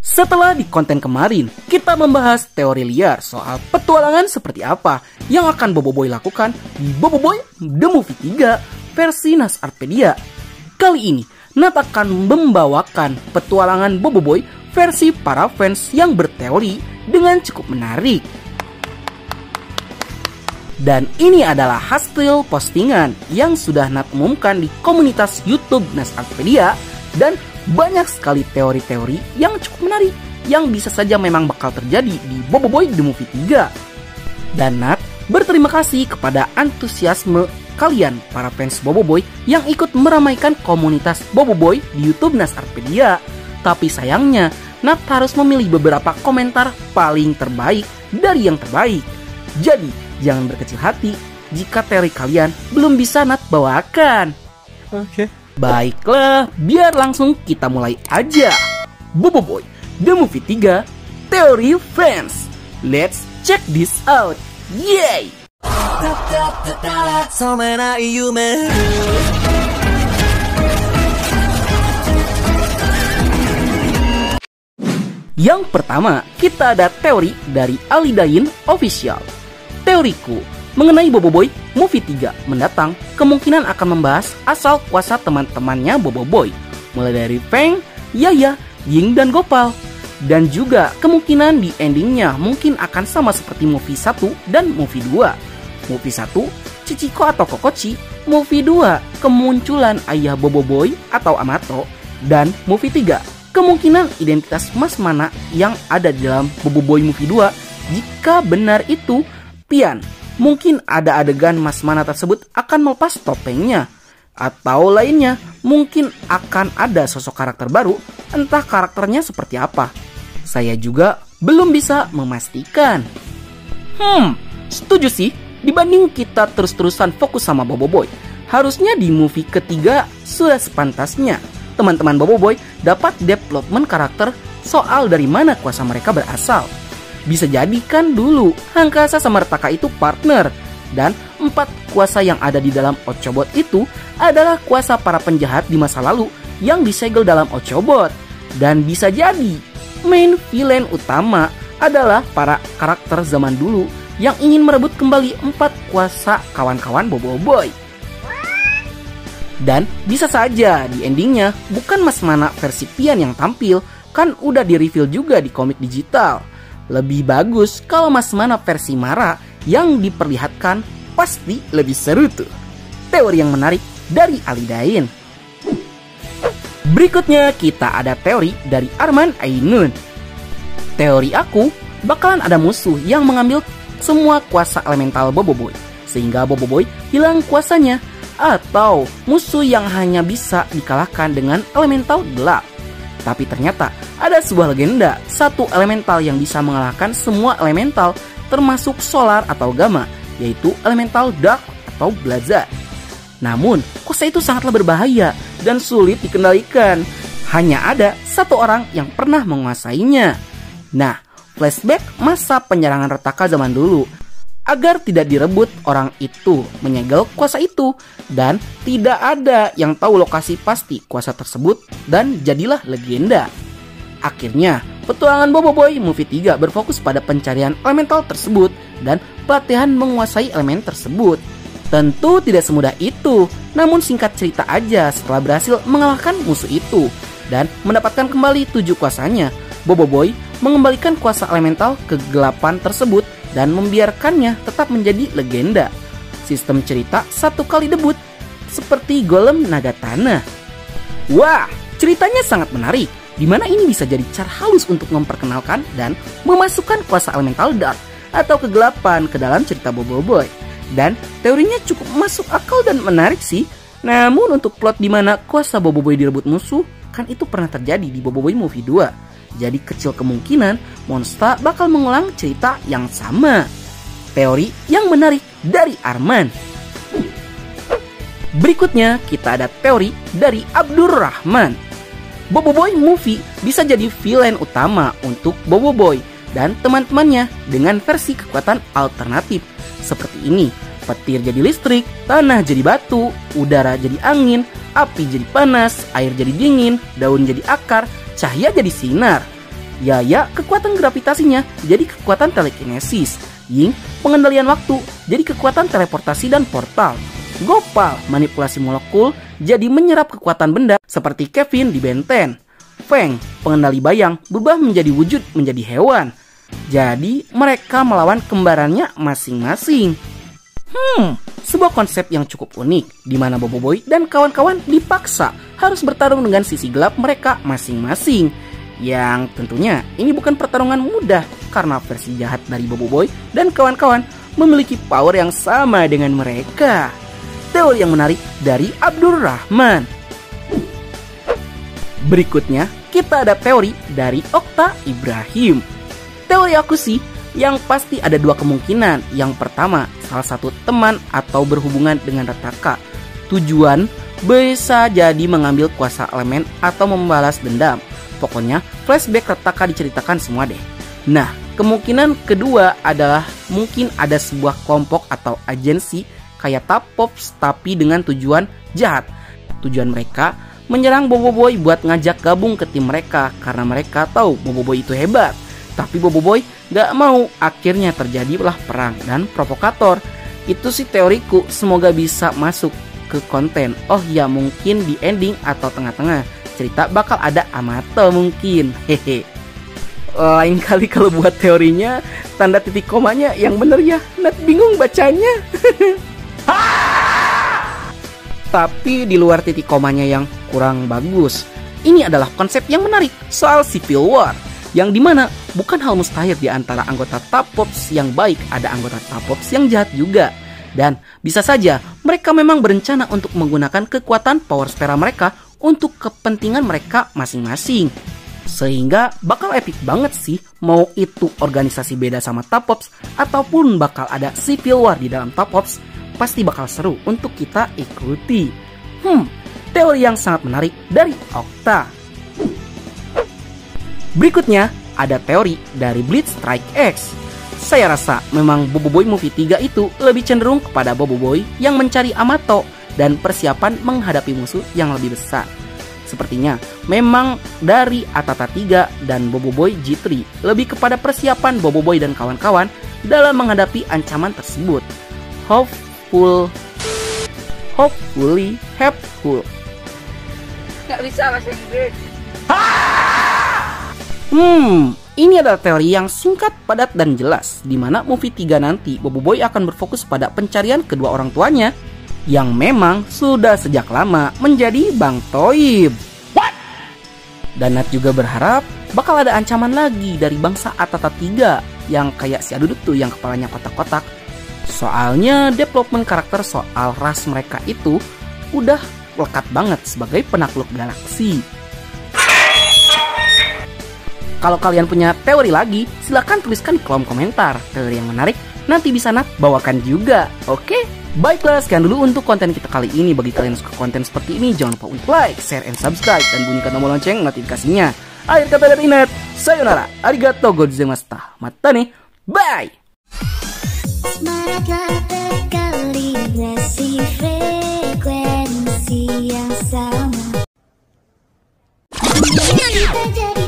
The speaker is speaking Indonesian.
Setelah di konten kemarin, kita membahas teori liar soal petualangan seperti apa yang akan Boboiboy lakukan di Boboiboy The Movie 3 versi Nas Arpedia. Kali ini, Nat akan membawakan petualangan Boboiboy versi para fans yang berteori dengan cukup menarik. Dan ini adalah hasil postingan yang sudah Nat umumkan di komunitas YouTube Nas Arpedia, dan banyak sekali teori-teori yang cukup menarik yang bisa saja memang bakal terjadi di Boboiboy The Movie 3. Dan Nat berterima kasih kepada antusiasme kalian para fans Boboiboy yang ikut meramaikan komunitas Boboiboy di YouTube Nas Arpedia. Tapi sayangnya Nat harus memilih beberapa komentar paling terbaik dari yang terbaik. Jadi jangan berkecil hati jika teori kalian belum bisa Nat bawakan. Oke. Baiklah, biar langsung kita mulai aja. Boboiboy The Movie 3 Teori Fans. Let's check this out. Yay! Yang pertama, kita ada teori dari Alidain Official. Teoriku mengenai Boboiboy Movie 3 mendatang kemungkinan akan membahas asal kuasa teman-temannya Boboiboy, mulai dari Feng, Yaya, Ying, dan Gopal. Dan juga kemungkinan di endingnya mungkin akan sama seperti movie 1 dan movie 2. Movie 1, Chichiko atau Kokochi. Movie 2, kemunculan ayah Boboiboy atau Amato. Dan movie 3, kemungkinan identitas Mas Mana yang ada di dalam Boboiboy Movie 2. Jika benar itu Pian, mungkin ada adegan Mas Mana tersebut akan melepas topengnya. Atau lainnya, mungkin akan ada sosok karakter baru, entah karakternya seperti apa. Saya juga belum bisa memastikan. Setuju sih, dibanding kita terus-terusan fokus sama Boboiboy. Harusnya di movie ketiga sudah sepantasnya teman-teman Boboiboy dapat development karakter soal dari mana kuasa mereka berasal. Bisa jadi kan dulu Hangkasa sama Retaka itu partner, dan 4 kuasa yang ada di dalam Ochobot itu adalah kuasa para penjahat di masa lalu yang disegel dalam Ochobot. Dan bisa jadi main villain utama adalah para karakter zaman dulu yang ingin merebut kembali 4 kuasa kawan-kawan Boboiboy. Dan bisa saja di endingnya bukan Mas Mana versi Pian yang tampil, kan udah di-reveal juga di komik digital. Lebih bagus kalau Mas Mana versi Mara yang diperlihatkan, pasti lebih seru tuh. Teori yang menarik dari Alidain. Berikutnya kita ada teori dari Arman Ainun. Teori aku, bakalan ada musuh yang mengambil semua kuasa elemental Boboiboy, sehingga Boboiboy hilang kuasanya. Atau musuh yang hanya bisa dikalahkan dengan elemental gelap. Tapi ternyata ada sebuah legenda, satu elemental yang bisa mengalahkan semua elemental termasuk solar atau gamma, yaitu elemental dark atau blazar. Namun, kuasa itu sangatlah berbahaya dan sulit dikendalikan. Hanya ada satu orang yang pernah menguasainya. Nah, flashback masa penyerangan Retaka zaman dulu. Agar tidak direbut orang itu menyegel kuasa itu, dan tidak ada yang tahu lokasi pasti kuasa tersebut, dan jadilah legenda. Akhirnya, petualangan Boboiboy Movie 3 berfokus pada pencarian elemental tersebut dan pelatihan menguasai elemen tersebut. Tentu tidak semudah itu, namun singkat cerita aja, setelah berhasil mengalahkan musuh itu dan mendapatkan kembali 7 kuasanya, Boboiboy mengembalikan kuasa elemental kegelapan tersebut dan membiarkannya tetap menjadi legenda. Sistem cerita 1 kali debut, seperti Golem Naga Tanah. Wah, ceritanya sangat menarik, di mana ini bisa jadi cara halus untuk memperkenalkan dan memasukkan kuasa elemental dark atau kegelapan ke dalam cerita Boboiboy. Dan teorinya cukup masuk akal dan menarik sih. Namun untuk plot di mana kuasa Boboiboy direbut musuh, kan itu pernah terjadi di Boboiboy Movie 2. Jadi kecil kemungkinan Monster bakal mengulang cerita yang sama. Teori yang menarik dari Arman. Berikutnya kita ada teori dari Abdurrahman. Boboiboy Movie bisa jadi villain utama untuk Boboiboy dan teman-temannya dengan versi kekuatan alternatif. Seperti ini, petir jadi listrik, tanah jadi batu, udara jadi angin, api jadi panas, air jadi dingin, daun jadi akar, cahaya jadi sinar. Yaya kekuatan gravitasinya jadi kekuatan telekinesis. Ying pengendalian waktu jadi kekuatan teleportasi dan portal. Gopal manipulasi molekul jadi menyerap kekuatan benda seperti Kevin di Ben 10. Feng pengendali bayang berubah menjadi wujud menjadi hewan. Jadi mereka melawan kembarannya masing-masing. Sebuah konsep yang cukup unik di mana Boboiboy dan kawan-kawan dipaksa harus bertarung dengan sisi gelap mereka masing-masing. Yang tentunya ini bukan pertarungan mudah karena versi jahat dari Boboiboy dan kawan-kawan memiliki power yang sama dengan mereka. Teori yang menarik dari Abdul Rahman. Berikutnya kita ada teori dari Okta Ibrahim. Teori aku sih yang pasti ada dua kemungkinan. Yang pertama, salah satu teman atau berhubungan dengan Rataka. Tujuan bisa jadi mengambil kuasa elemen atau membalas dendam. Pokoknya flashback Rataka diceritakan semua deh. Nah, kemungkinan kedua adalah mungkin ada sebuah kelompok atau agensi kayak Tapops tapi dengan tujuan jahat. Tujuan mereka menyerang Boboiboy buat ngajak gabung ke tim mereka karena mereka tahu Boboiboy itu hebat. Tapi Boboiboy gak mau, akhirnya terjadilah perang dan provokator. Itu sih teoriku, semoga bisa masuk ke konten. Oh ya, mungkin di ending atau tengah-tengah cerita bakal ada Amato mungkin. Hehe. Lain kali kalau buat teorinya tanda titik komanya yang bener ya. Nat bingung bacanya. Tapi di luar titik komanya yang kurang bagus, ini adalah konsep yang menarik soal Civil War, yang dimana bukan hal mustahil di antara anggota Tapops yang baik ada anggota Tapops yang jahat juga. Dan bisa saja mereka memang berencana untuk menggunakan kekuatan power spera mereka untuk kepentingan mereka masing-masing. Sehingga bakal epic banget sih, mau itu organisasi beda sama Tapops ataupun bakal ada Civil War di dalam Tapops, pasti bakal seru untuk kita ikuti. Teori yang sangat menarik dari Okta. Berikutnya ada teori dari Blitz Strike X. Saya rasa memang Boboiboy Movie 3 itu lebih cenderung kepada Boboiboy yang mencari Amato dan persiapan menghadapi musuh yang lebih besar. Sepertinya memang dari Atata 3 dan Boboiboy G3 lebih kepada persiapan Boboiboy dan kawan-kawan dalam menghadapi ancaman tersebut. Hopefully helpful. Gak bisa bahasa Inggris. Ini adalah teori yang singkat, padat, dan jelas, di mana movie 3 nanti Boboiboy akan berfokus pada pencarian kedua orang tuanya yang memang sudah sejak lama menjadi Bang Toib. Dan Nat juga berharap bakal ada ancaman lagi dari bangsa Atata 3 yang kayak si Adudut tuh yang kepalanya kotak-kotak. Soalnya development karakter soal ras mereka itu udah lekat banget sebagai penakluk galaksi. Kalau kalian punya teori lagi, silahkan tuliskan di kolom komentar. Teori yang menarik nanti bisa Nat bawakan juga, oke? Baiklah, sekian dulu untuk konten kita kali ini. Bagi kalian yang suka konten seperti ini, jangan lupa untuk like, share, and subscribe, dan bunyikan tombol lonceng notifikasinya. Akhir kata dari Nat, sayonara, arigatou gozaimashita, mata nih, bye! Semangatlah berkalibrasi frekuensi yang sama. Kita jadi